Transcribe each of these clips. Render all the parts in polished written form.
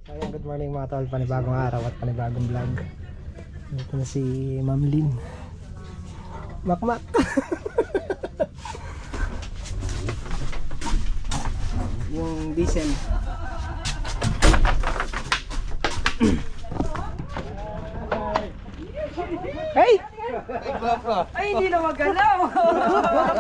So ayan, good morning mga tol, panibagong araw at panibagong vlog. Ito na si Ma'am Lynn. Makmak. Yung diesel. Hey! Ay, hindi na magalaw.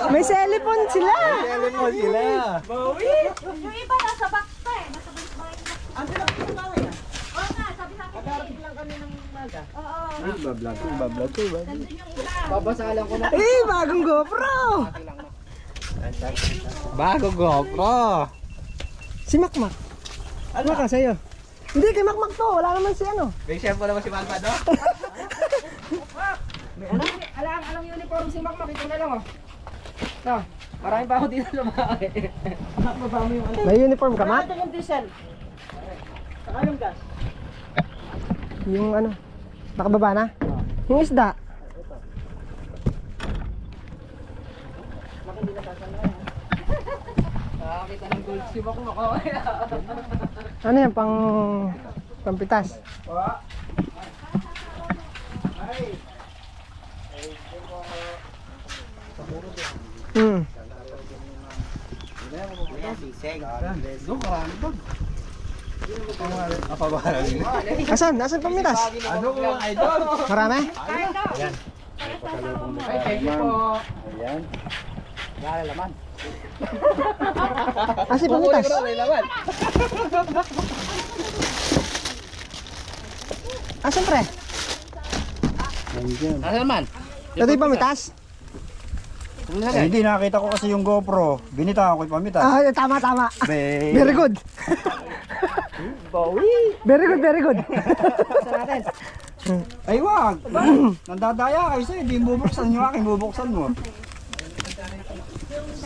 May cellphone sila! Telephone sila. Bawi. Yung iba nasa box pa eh. Nasa box pa eh. Ang sila ko yung bawi ah. Oo nga, sabi sa akin. Magharapin lang kami ng umaga. Oo. Bablog ko, bablog ko. Nandun yung iba. Babasalan ko na. Eh, bagong GoPro! Bago GoPro. Si Makmak. Ano ka sa'yo? Hindi, kay Makmak to. Wala naman si ano. May chef ko naman si Malvado. May alang uniform si Makmak. Ito na lang oh. No, marami pa ako dito sa bahay. Baba mo yung ano. May uniform ka, Mak? Ito yung diesel. Saka yung gas. Yung ano? Nakababa na? Yung isda? Mak, hindi natasalayan. Nakakita ng gold si Makmak. Ano yan? Pampitas? Hmm. Doon ka, ano ba? Napabahala nila. Asan? Asan pampitas? Ano ko mga idol? Marami? Ay, thank you po. Ayan. Wala laman. Asan pampitas? May laman. Asan pre? Nandiyan. Ano naman? Ito yung pamitas? Eh, hindi, nakita ko kasi yung GoPro. Binitawan ko yung pamitas. Ah, tama, tama. Be, Very good. Very good, very good. ay wag! Nandadaya kayo sa'yo, hindi bubuksan yung akin, bubuksan mo.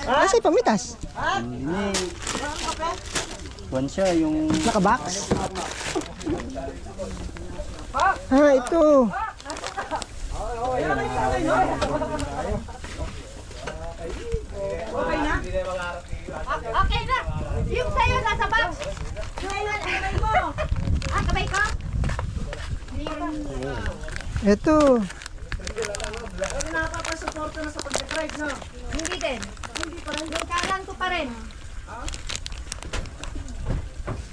Asan yung pamitas? Hindi. Buwan siya, yung... Nakabox? Ah, ito. Okay na. Yung sa'yo nasa box. Yung iwan, kamay mo. Ah, kamay ko? Ito. Nakapapasuporta na sa pag-drive na. Hindi din. Yung kalan ko pa rin.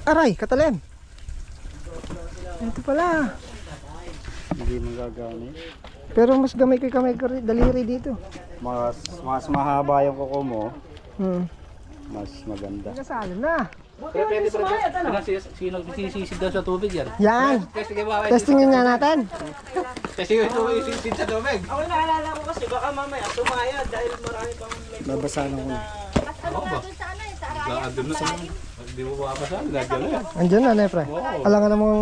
Aray, katalim. Ito pala. Hindi magagamit. Pero mas gamay ko kamay ko daliri dito. Mas mahaba yung kuko mo, mas maganda. Kasalo na. Pero pwede pa rin. Sino sisisid daw sa tubig yan? Yan. Testing yung mga Testingin nga natin. Testing yung isisid sa tubig. Ako naalala ko kasi baka mamaya sumaya dahil marami pang Babasahan ko na. Basta mo na dun sa ano eh, sa araya. Andun na sa hindi mo makapasa. Gagyan na yan. Andiyan na, Nepre. Alam nga namang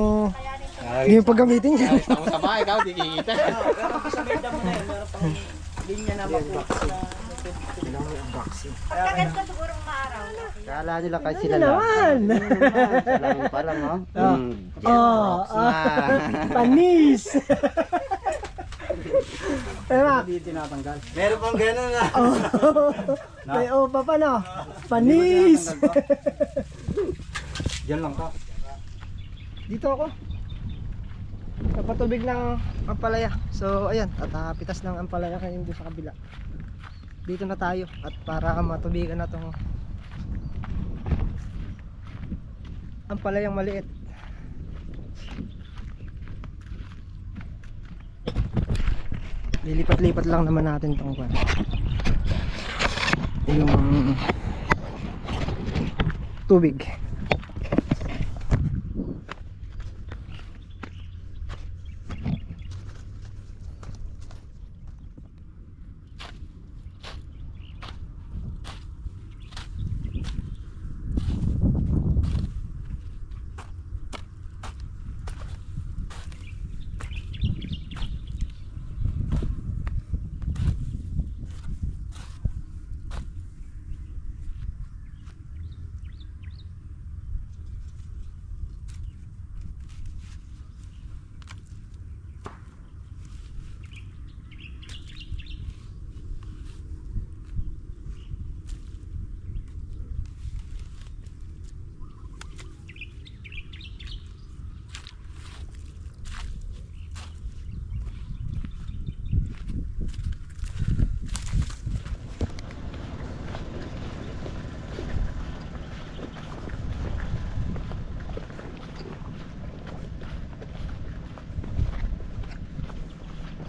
hindi mo paggamitin yan. Ayos ako sa bahay, ikaw di kikita. pero sa may damo na yun, meron pang linya na mabuti na Pagkagat ko siguro maaraw. Kala nila kahit sila Naman. Sila lang pa lang, oh. Panis. Emak. Hindi tinatanggal. meron pang gano'n na. May opa pa no. Panis. Diyan lang ka. Dito ako. Napatubig ng ampalaya. So ayan, at pitas ng ampalaya kayo doon sa kabila. Dito na tayo at para matubigan na tong ampalayang maliit. Lilipat-lipat lang naman natin tong yung tubig.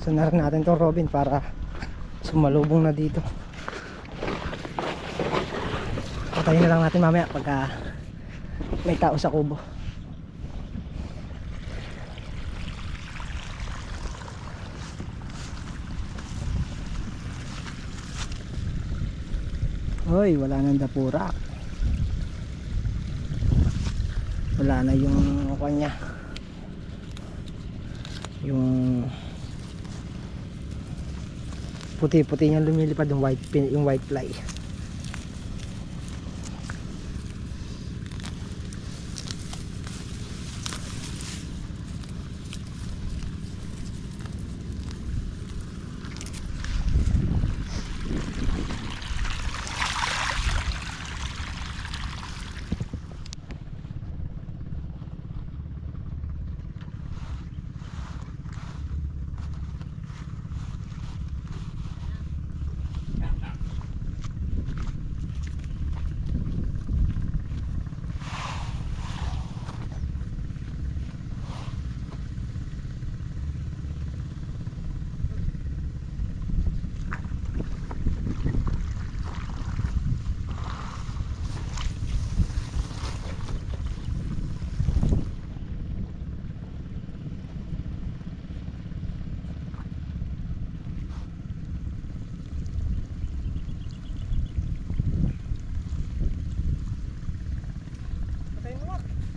Buksan na rin natin itong Robin para sumalubong na dito. Patayin na lang natin mamaya pagka may tao sa kubo. Hoy, wala nang dapura. Wala na yung kanya. Yung puti-puti niya lumilipad yung white fly.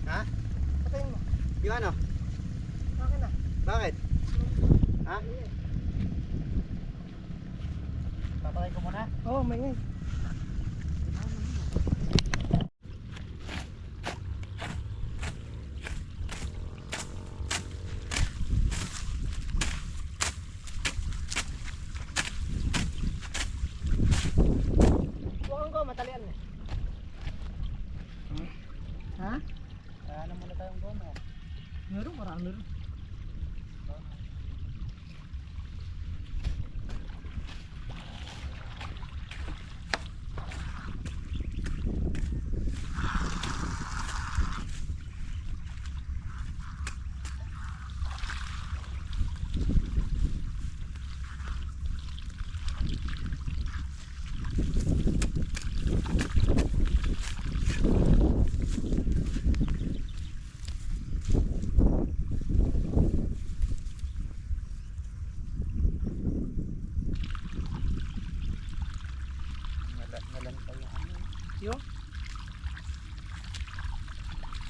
Ha? Patayin mo. Yung ano? Akin na. Bakit? Ha? Papatay ko muna? Oo, may ngay. Huwag ko, matalian mo. Ha? Kaya na muna tayong gomo. Meron, marami rin.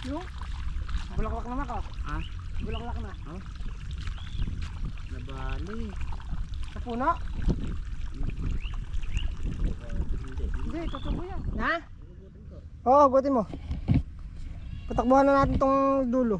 Yung? Bulaklak na ka. Ha? Bulaklak na. Nabali. Sa puno? Hindi, tutubo yan. Ha? Oo, gutin mo. Patakbuhan na natin tong dulo.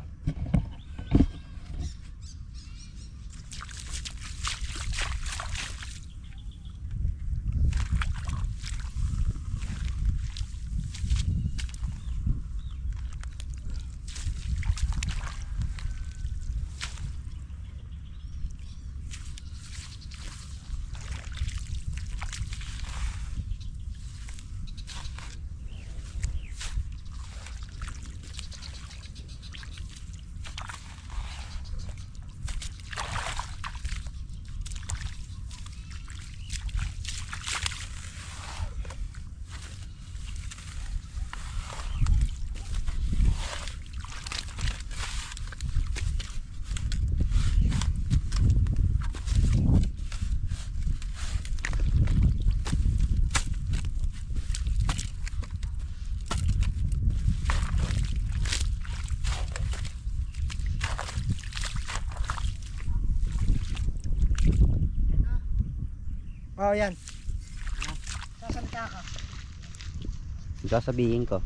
Oo, yan. Sasalita ka. Sasabihin ko.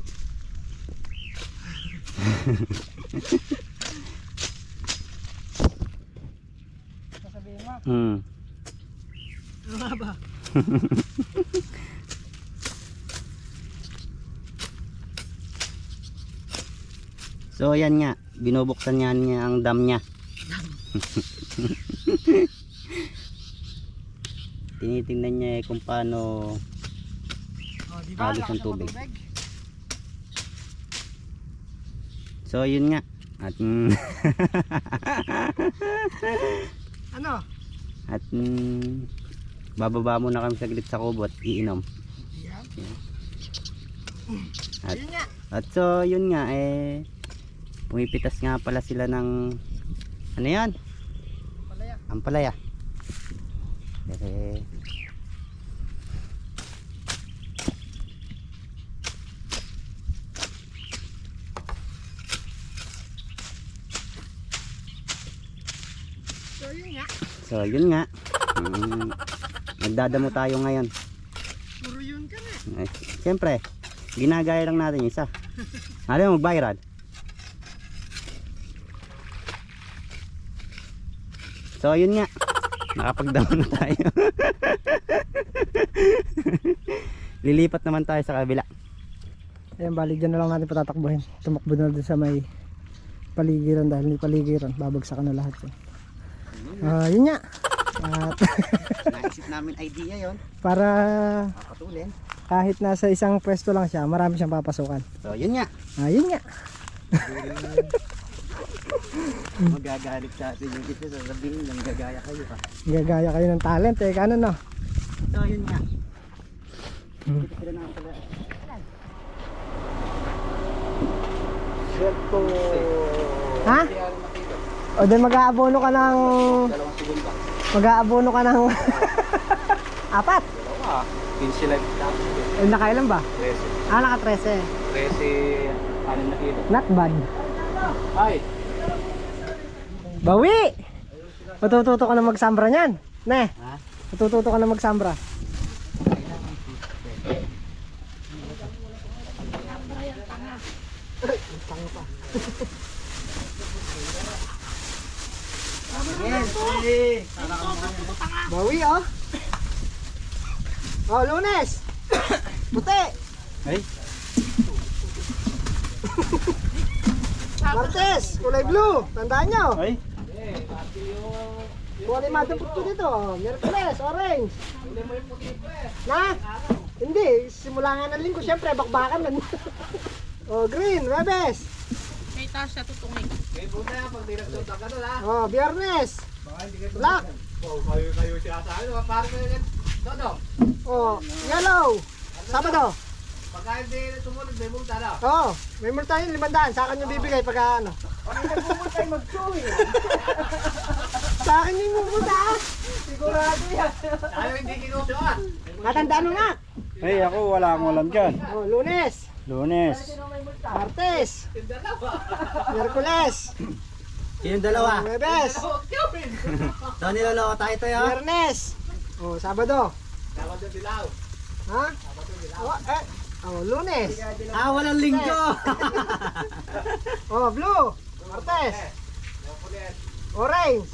Sasabihin mo. Ano nga ba? So yan nga, binubuksan niya ang dam niya. Tinitingnan niya kung paano Diba? agos Lakas ng tubig. ng So yun nga. At Ano? At bababa muna kami saglit sa kubo at iinom. At so yun nga pumipitas nga pala sila ng ano yan? Ampalaya. So yun nga. Nagdadamo tayo ngayon. Puro yun ka na. Siyempre, ginagaya lang natin yung isa. Alam mo mag-viral. So yun nga. Nakapagdamo na tayo. Lilipat naman tayo sa kabila. Ayan, bali dyan na lang natin patatakbuhin. Tumakbo na doon sa may paligiran dahil may paligiran. Babagsakan na lahat yun. Yun nga. At Naisip namin idea yon para papatulin. kahit nasa isang pwesto lang siya, marami siyang papasukan. So yun nga. Yun nga. Magagalit sa atin yung dito. Sasabihin lang gagaya kayo pa. Gagaya kayo ng talent eh. Ano no? So yun nga. Dito sila na pala. Ha? O then mag-aabono ka ng... Mag-aabono ka ng... Apat? 15 live. Nakailan ba? 13. Naka 13. 13, 6 na kilo. Not bad. Ay! Bawi! Matututo ka na magsambra niyan. Ne? Ha? Matututo ka na magsambra. Bawi oh. Oh, Lunes. Puti. Ay. Martes, kulay blue. Tandaan nyo. Ay. Kulay madupot ko dito. Miyerkules, orange. Na? Hindi. Simula nga ng linggo. Siyempre, bakbakan nun. Oh, green, Webes. May taas siya tutungin. Oh, Biyernes. Black. Oh, yellow. Sabado. Pagka hindi sumunod, may multa na. Oh, may multa yun, 500. Sa akin yung bibigay pagka ano. Sa akin yung multa. Sigurado yan. Ayaw hindi kinusuot. Matandaan mo nga. Ay, ako wala akong alam dyan. Oh, Lunes. Lunes. Martes. Miyerkules. Yung dalawa. Webes. So niloloko tayo tayo. Biyernes. Oh, Sabado. Sabado dilaw. Ha? Oh, Lunes. Walang linggo. Oh, blue. Martes. Orange.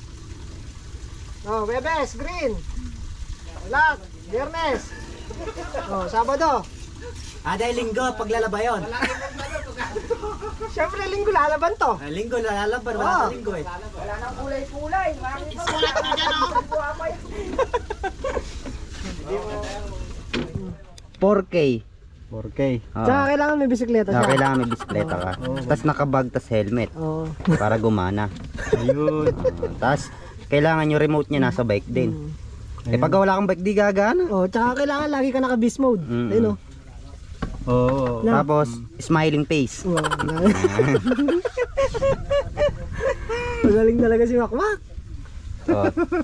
Oh, Webes, green. Black. Biyernes. Oh, Sabado. Dahil linggo, paglalaba yun. Siyempre, linggo lalaban to. Linggo, lalaban. Wala sa linggo eh. Wala nang kulay-kulay. Sulat mo dyan, oh. 4K. 4K. Tsaka kailangan may bisikleta siya. Kailangan may bisikleta ka. Tapos nakabag, tas helmet. Oo. Para gumana. Ayun. Tapos kailangan yung remote niya nasa bike din. Pag wala kang bike, di gagana. Oh, tsaka kailangan lagi ka naka-beast mode. Ayun oh. Oo. Na. Tapos smiling face. Wow. Magaling talaga si Makmak. So,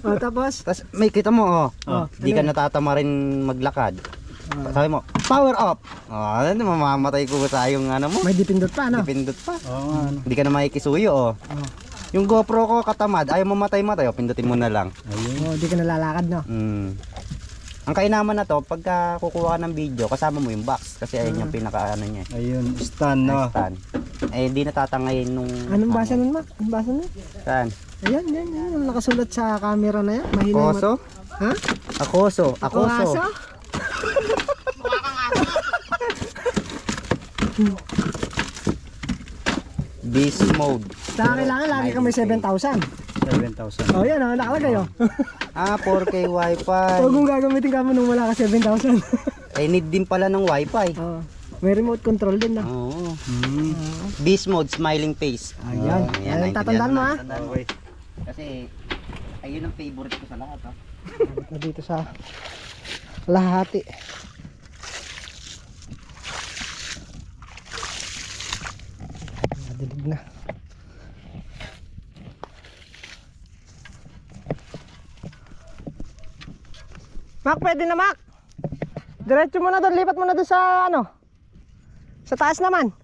Oh, tapos tapos may kita mo di ka ano? natatama rin maglakad. Sabi mo, power up. Ano, mamamatay ko sa yung ano mo. may dipindot pa, no? Dipindot pa. Oo nga. ano. Hindi ka na makikisuyo Yung GoPro ko katamad, ayaw mo matay-matay, pindutin mo na lang. Oh, di ka nalalakad, no? Ang kainaman na to, pagka kukuha ka ng video, kasama mo yung box. Kasi ayun yung pinaka ano niya. Ayun, stand no. Stand. Di natatangayin nung... Anong basa nun, Mak? Anong basa nun? Saan? Ayan, yan. Yung nakasulat sa camera na yan. Mahina yung Akoso? Ha? Akoso. Aso? Akoso. Mukha kang aso. Beast mode. Tsaka kailangan lagi ka may 7,000. 7,000. Oh, yan, nakalagay, oh. 4K wifi. Huwag mong gagamitin ka mo nung wala ka 7,000. Need din pala ng wifi. Oh. May remote control din, no? Oo. Beast mode, smiling face. Ayan. Ayan, tatandaan mo, ha? Tatandaan mo. Okay. Kasi Ayun ang favorite ko sa lahat ha. Abot na dito sa lahati. Madilig na. Mac, pwede na Mac. Diretso mo na doon, lipat mo na doon sa ano. Sa taas naman.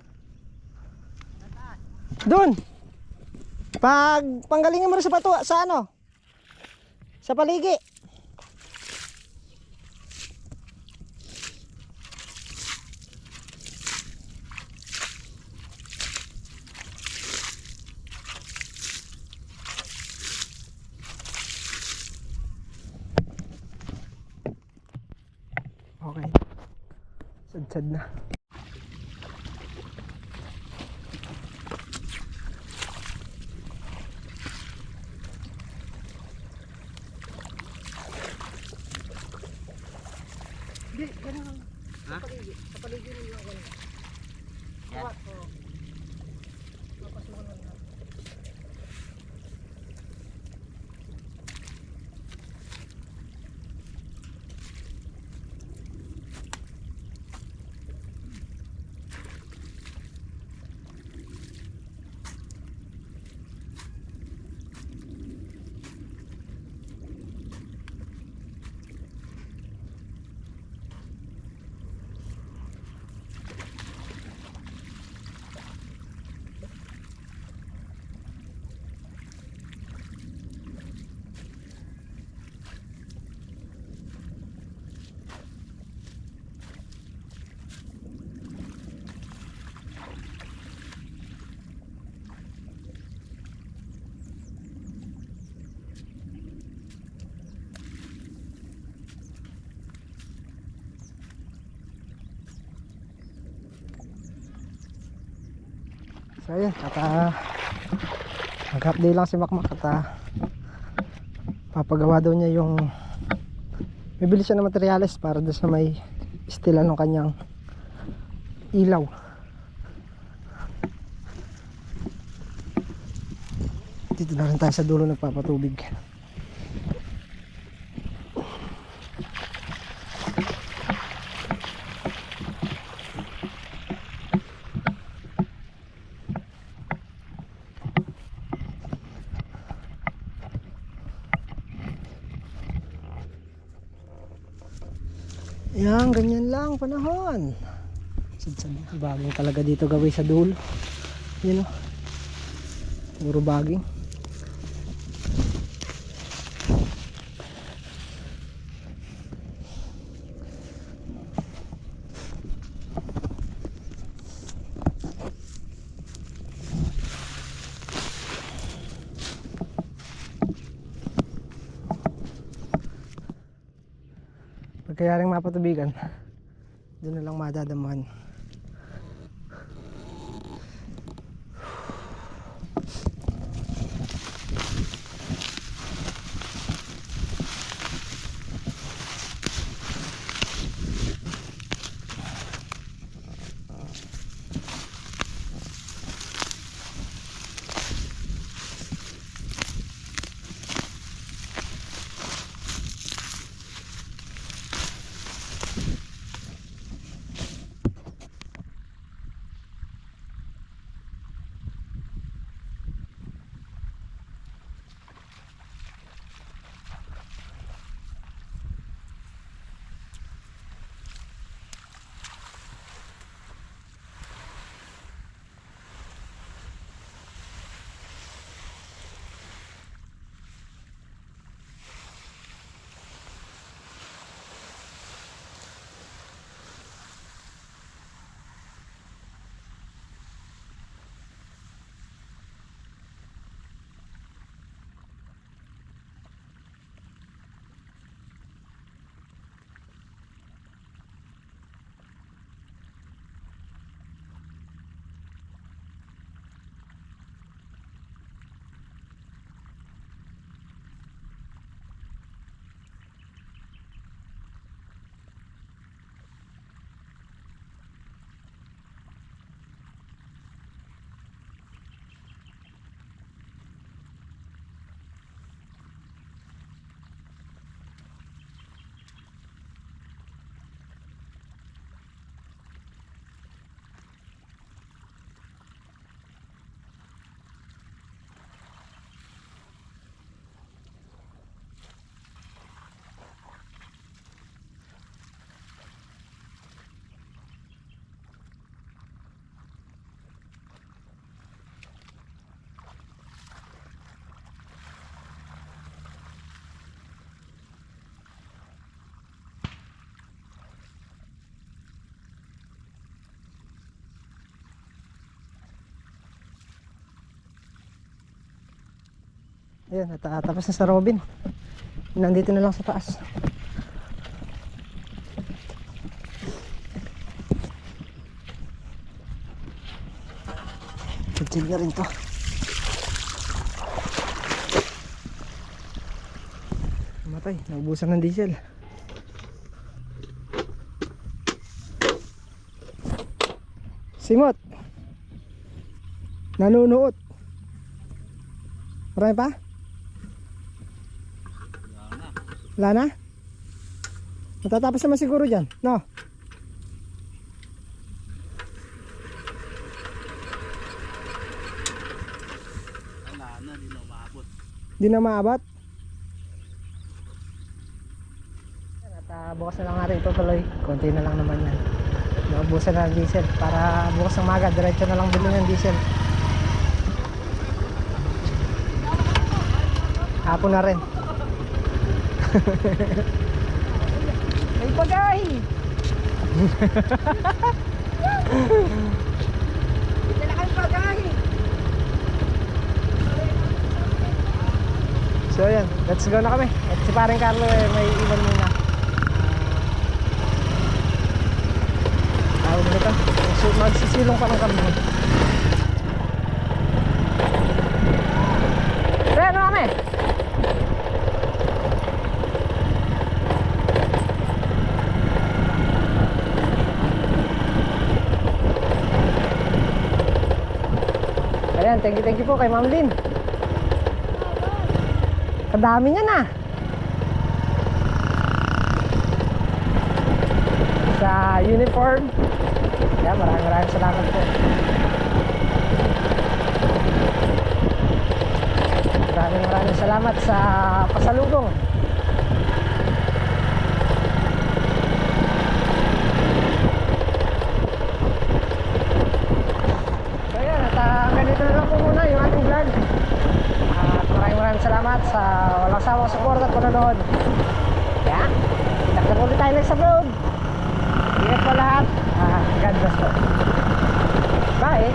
Doon. Panggalingin mo na sa pato, sa ano? Sa paligi. Okay. Sad-sad na. So ayan, nag-update lang si Makmak at papagawa daw niya yung bibili siya ng materyales para doon sa may istilan ng kanyang ilaw. Dito na rin tayo sa dulo nagpapatubig. Yan, ganyan lang panahon. Sad-sad, bagong talaga dito gawin sa dulo. Yan o. Puro baging. Pagkayaring mapatubigan, doon na lang madadamuhan. Ayun, tapos na sa Robin. Nandito na lang sa taas. Chill na rin to. Namatay, naubusan ng diesel. Simot. Nanunuot. Marami pa? Wala na? Matatapos naman siguro dyan, no? Di na maabot? At bukas na lang nga rin ito tuloy. Konti na lang naman yan. Naubusan na ng diesel. Para bukas ng maga, diretso na lang bilhin ng diesel. Hapon na rin. May pagahi. Dala kang pagahi. So yan, let's go na kami. At si paring Carlo may iwan muna. Tawag na ito. Magsisilong pa ng kami. Pre, ano kami? Ayan, thank you po kay Ma'am Lynn. Kadami niya na. Sa uniform. Kaya maraming salamat po. Maraming salamat sa pasalubong. So yan, at ganito na lang po muna yung ating vlog. At maraming salamat sa walang sawang support at panonood. Kaya, kita ulit tayo next upload. Ingat po lahat. God bless po. Bye!